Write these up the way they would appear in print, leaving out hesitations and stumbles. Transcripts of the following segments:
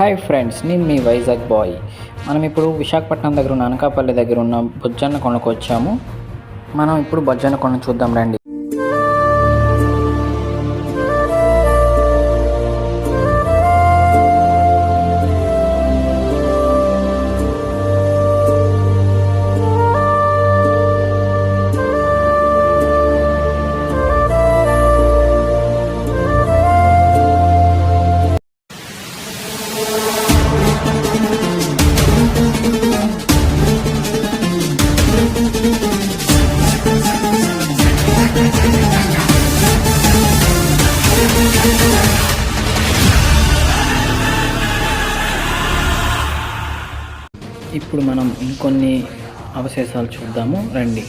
Hi friends, నేను మీ Vizag bye. మనం ఇప్పుడు విశాఖపట్నం దగ్గర ఉన్న అనకాపల్లి దగ్గర ఉన్న బొజ్జన్న కొండకు వచ్చాము. మనం ఇప్పుడు బొజ్జన్న కొండను చూద్దాం రండి. ఇప్పుడు మనం ఇంకొన్ని అవశేషాలు చూద్దాము రండి.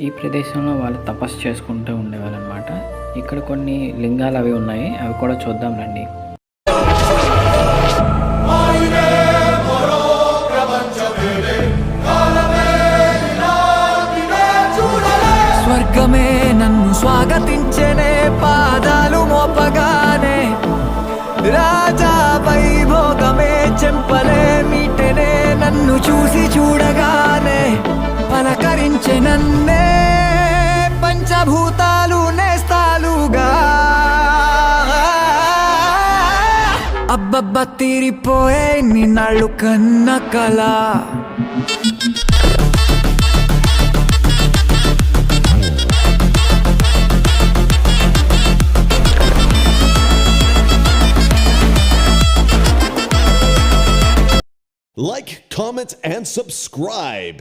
ఈ ప్రదేశంలో వాళ్ళు తపస్సు చేసుకుంటూ ఉండేవాళ్ళు అనమాట. ఇక్కడ కొన్ని లింగాలు అవి ఉన్నాయి, అవి కూడా చూద్దాం రండి. స్వర్గమే నన్ను స్వాగతించనే పాదాలు మోపగానే, రాజా వైభోగమే చెంపలే మీటనే నన్ను చూసి చూడగానే, పలకరించే నన్నే పంచభూతాలు నేస్తాలుగా. అబ్బబ్బ తీరిపోయే నిన్నాళ్ళు కన్న కళ. Like, comment, and subscribe.